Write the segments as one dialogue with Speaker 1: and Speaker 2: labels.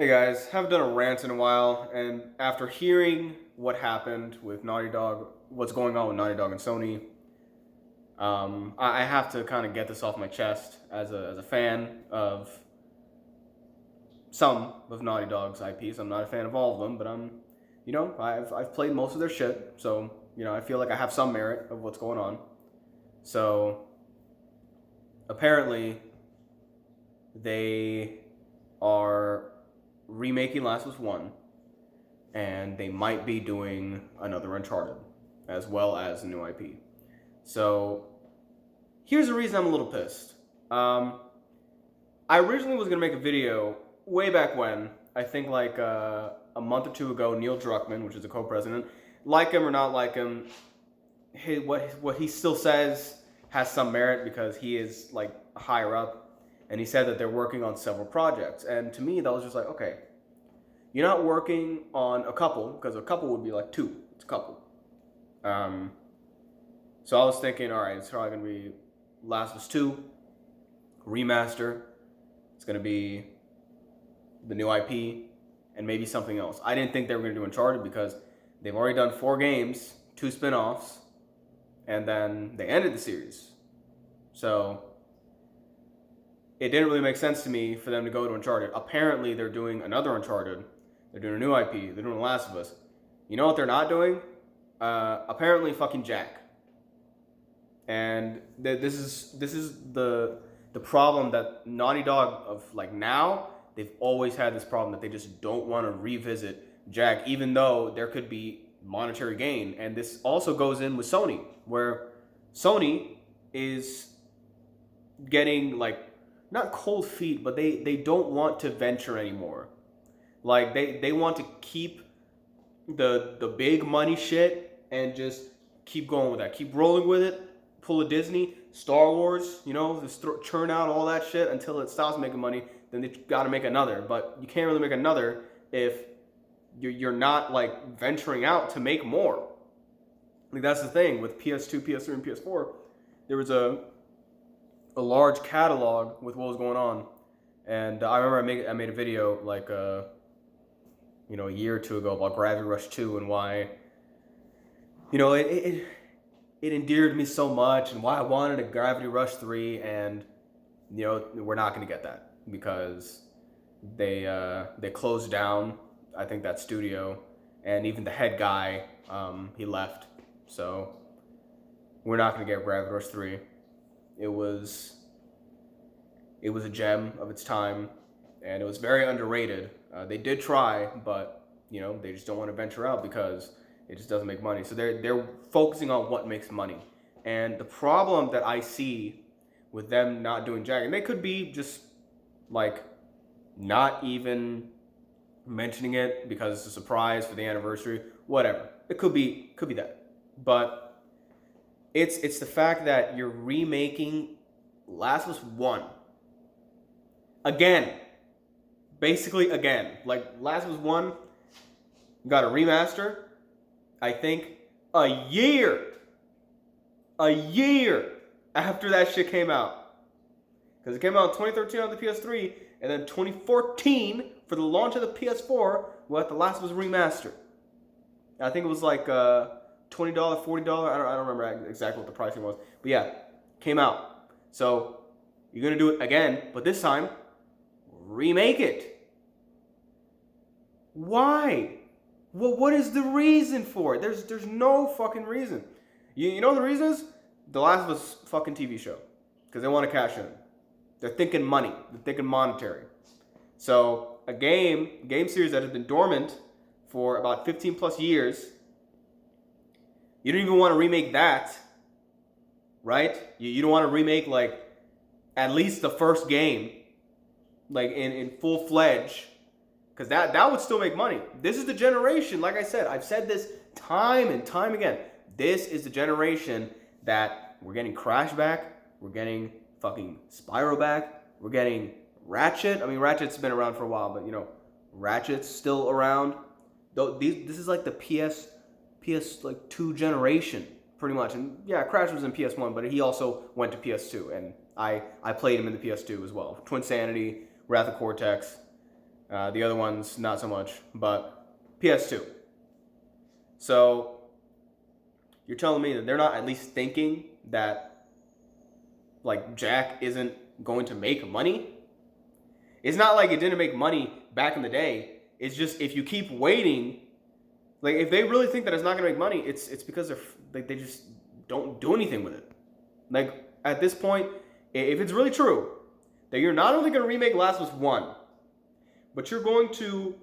Speaker 1: Hey guys, haven't done a rant in a while, and after hearing what happened with Naughty Dog, what's going on with Naughty Dog and Sony, I have to kind of get this off my chest as a fan of some of Naughty Dog's IPs. I'm not a fan of all of them, but I've played most of their shit, so I feel like I have some merit of what's going on. So apparently, they are remaking Last of Us 1, and they might be doing another Uncharted, as well as a new IP. So, here's the reason I'm a little pissed. I originally was going to make a video way back when, I think like a month or two ago, Neil Druckmann, which is the co-president, like him or not like him, what he still says has some merit because he is like higher up, and he said that they're working on several projects. And to me, that was just like, okay, you're not working on a couple, because a couple would be like two. It's a couple. So I was thinking, all right, it's probably going to be Last of Us 2, remaster. It's going to be the new IP, and maybe something else. I didn't think they were going to do Uncharted because they've already done 4 games, 2 spin-offs, and then they ended the series. So it didn't really make sense to me for them to go to Uncharted. Apparently, they're doing another Uncharted. They're doing a new IP. They're doing The Last of Us. You know what they're not doing? Apparently, fucking Jack. And this is the problem that Naughty Dog of like now, they've always had this problem that they just don't want to revisit Jack, even though there could be monetary gain. And this also goes in with Sony, where Sony is getting like not cold feet, but they don't want to venture anymore. Like they want to keep the big money shit and just keep going with that, keep rolling with it. Pull a Disney, Star Wars, just churn out all that shit until it stops making money. Then they got to make another, but you can't really make another if you're not like venturing out to make more. Like that's the thing with PS2, PS3, and PS4. There was a large catalog with what was going on, and I remember I made a video like a year or two ago about Gravity Rush 2 and why it endeared me so much, and why I wanted a Gravity Rush 3, and we're not going to get that because they closed down, I think, that studio, and even the head guy, he left. So we're not going to get Gravity Rush 3. It was a gem of its time, and it was very underrated. They did try, but they just don't want to venture out because it just doesn't make money. So they're focusing on what makes money. And the problem that I see with them not doing Jack, and they could be just like not even mentioning it because it's a surprise for the anniversary, whatever. It could be that. But it's the fact that you're remaking Last of Us 1 again. Basically again. Like Last of Us 1 got a remaster, I think a year after that shit came out. Because it came out in 2013 on the PS3, and then 2014 for the launch of the PS4, we had The Last of Us Remastered. I think it was like $20, $40. I don't remember exactly what the pricing was. But yeah, came out. So you're going to do it again, but this time, remake it. Why? Well, what is the reason for it? There's no fucking reason. You know the reason is? The Last of Us fucking TV show. Because they want to cash in. They're thinking money. They're thinking monetary. So a game series that has been dormant for about 15 plus years, you don't even want to remake that, right? You don't want to remake like at least the first game, like in full-fledged. Because that would still make money. This is the generation, like I said, I've said this time and time again. This is the generation that we're getting Crash back, we're getting fucking Spyro back, we're getting Ratchet. I mean, Ratchet's been around for a while, but Ratchet's still around. This is like the PS like 2 generation, pretty much. And yeah, Crash was in PS1, but he also went to PS2, and I played him in the PS2 as well. Twin Sanity, Wrath of Cortex. The other ones, not so much, but PS2. So you're telling me that they're not at least thinking that, like, Jack isn't going to make money? It's not like it didn't make money back in the day. It's just if you keep waiting, like if they really think that it's not going to make money, it's because they just don't do anything with it. Like at this point, if it's really true that you're not only going to remake Last of Us 1, but you're going to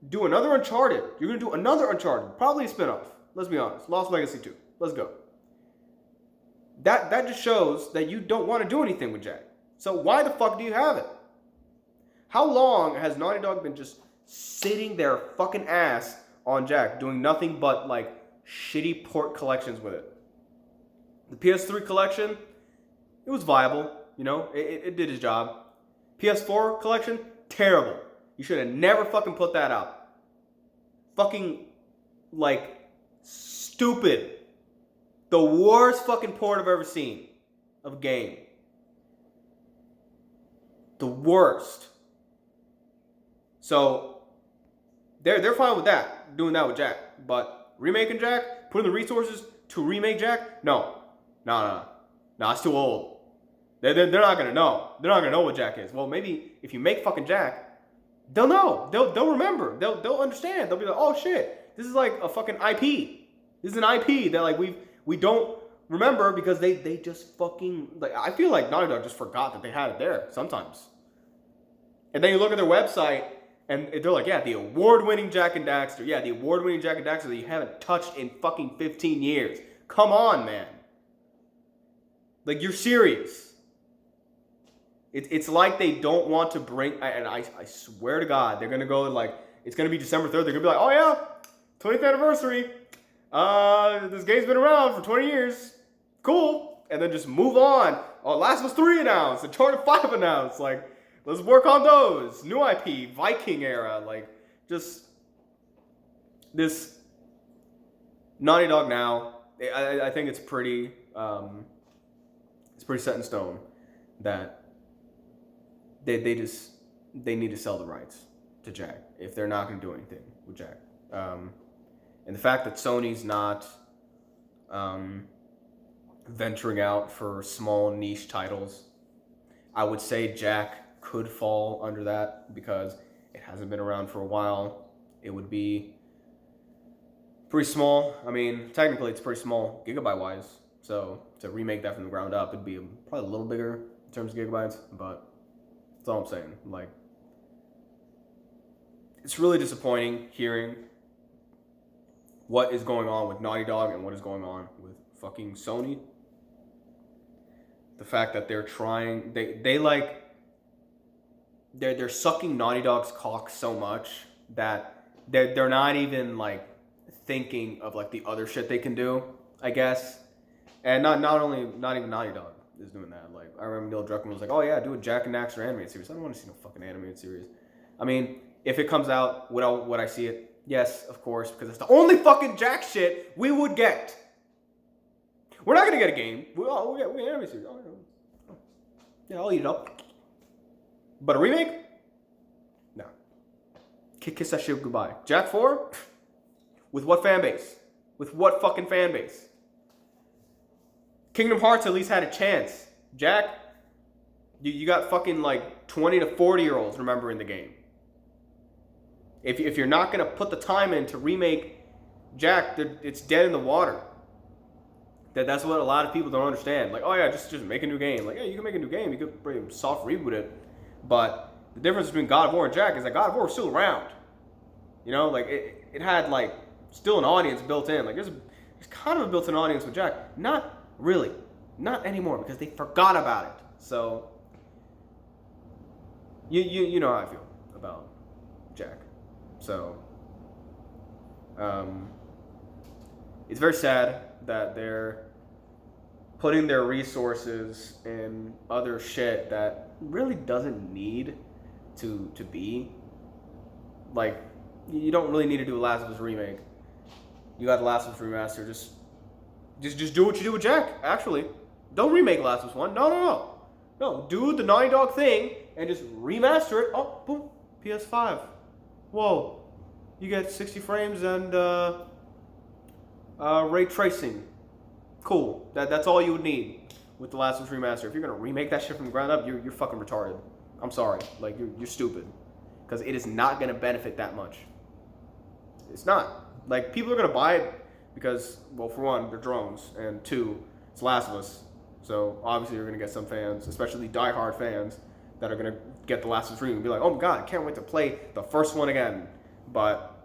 Speaker 1: do another Uncharted. You're going to do another Uncharted, probably a spinoff. Let's be honest. Lost Legacy 2. Let's go. That just shows that you don't want to do anything with Jack. So why the fuck do you have it? How long has Naughty Dog been just sitting their fucking ass on Jack, doing nothing but like shitty port collections with it? The PS3 collection, it was viable, you know, it did its job. PS4 collection, terrible. You should have never fucking put that out. Fucking, like, stupid. The worst fucking port I've ever seen of a game. The worst. So, they're fine with that, doing that with Jack. But remaking Jack, putting the resources to remake Jack, no, it's too old. They're not gonna know. They're not gonna know what Jack is. Well, maybe if you make fucking Jack, they'll know. They'll remember. They'll understand. They'll be like, oh shit, this is like a fucking IP. This is an IP that like we don't remember because they just fucking like. I feel like Naughty Dog just forgot that they had it there sometimes. And then you look at their website and they're like, yeah, the award-winning Jack and Daxter. Yeah, the award-winning Jack and Daxter that you haven't touched in fucking 15 years. Come on, man. Like, you're serious. It's like they don't want to bring, and I swear to God, they're going to go like, it's going to be December 3rd. They're going to be like, oh yeah, 20th anniversary. This game's been around for 20 years. Cool. And then just move on. Oh, Last of Us 3 announced. Uncharted 5 announced. Like, let's work on those. New IP, Viking era. Like, just this Naughty Dog now, I think it's pretty set in stone that they need to sell the rights to Jack if they're not going to do anything with Jack. And the fact that Sony's not venturing out for small niche titles, I would say Jack could fall under that because it hasn't been around for a while. It would be pretty small. I mean, technically it's pretty small gigabyte wise. So to remake that from the ground up, it'd be probably a little bigger in terms of gigabytes, but that's all I'm saying. Like, it's really disappointing hearing what is going on with Naughty Dog and what is going on with fucking Sony. The fact that they're trying, they're sucking Naughty Dog's cock so much that they're not even like thinking of like the other shit they can do, I guess. And not even Naughty Dog is doing that. Like, I remember Neil Druckmann was like, oh yeah, do a Jack and Daxter animated series. I don't want to see no fucking animated series. I mean, if it comes out, would I see it? Yes, of course, because it's the only fucking Jack shit we would get. We're not gonna get a game. We get an animated series. Yeah, I'll eat it up. But a remake? No. Kiss that shit goodbye. Jack 4? With what fan base? With what fucking fan base? Kingdom Hearts at least had a chance. Jack, you got fucking like 20 to 40-year-olds remembering the game. If you're not going to put the time in to remake Jack, it's dead in the water. That's what a lot of people don't understand. Like, oh yeah, just make a new game. Like, yeah, you can make a new game. You could pretty soft reboot it. But the difference between God of War and Jack is that God of War is still around. You know, like it had like still an audience built in. Like there's kind of a built-in audience with Jack. Not really. Not anymore because they forgot about it. So you know how I feel about Jack. So it's very sad that they're putting their resources in other shit that really doesn't need to be. Like, you don't really need to do a Last of Us remake. You got the Last of Us remaster. Just do what you do with Jack, actually. Don't remake Last of Us 1. No. Do the Naughty Dog thing and just remaster it. Oh, boom. PS5. Whoa, you get 60 frames and ray tracing. Cool. That's all you would need with The Last of Us Remaster. If you're gonna remake that shit from the ground up, you're fucking retarded. I'm sorry. Like you're stupid. Because it is not gonna benefit that much. It's not. Like people are gonna buy it because, well, for one, they're drones, and two, it's Last of Us. So obviously you're gonna get some fans, especially diehard fans, that are gonna get The Last of Us Remake and be like, oh my god, I can't wait to play the first one again. But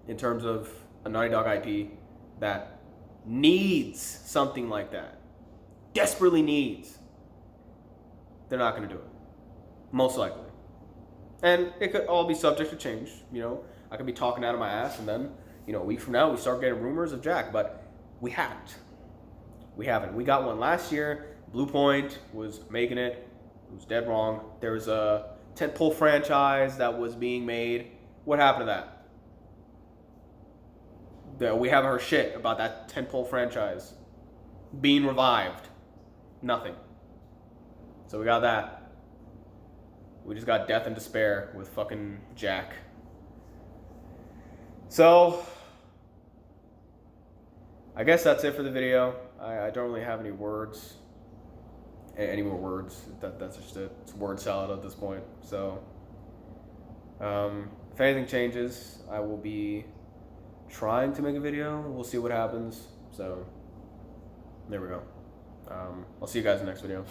Speaker 1: in terms of a Naughty Dog IP that needs something like that, desperately needs, they're not gonna do it. Most likely. And it could all be subject to change, you know. I could be talking out of my ass, and then, you know, a week from now we start getting rumors of Jack, but we haven't. We haven't. We got one last year. Blue Point was making it. It was dead wrong. There was a tentpole franchise that was being made. What happened to that? We haven't heard shit about that tentpole franchise being revived. Nothing. So we got that. We just got Death and Despair with fucking Jack. So, I guess that's it for the video. I don't really have any words. Any more words. That's just it. It's word salad at this point. So, if anything changes, I will be trying to make a video. We'll see what happens. So, there we go. I'll see you guys in the next video.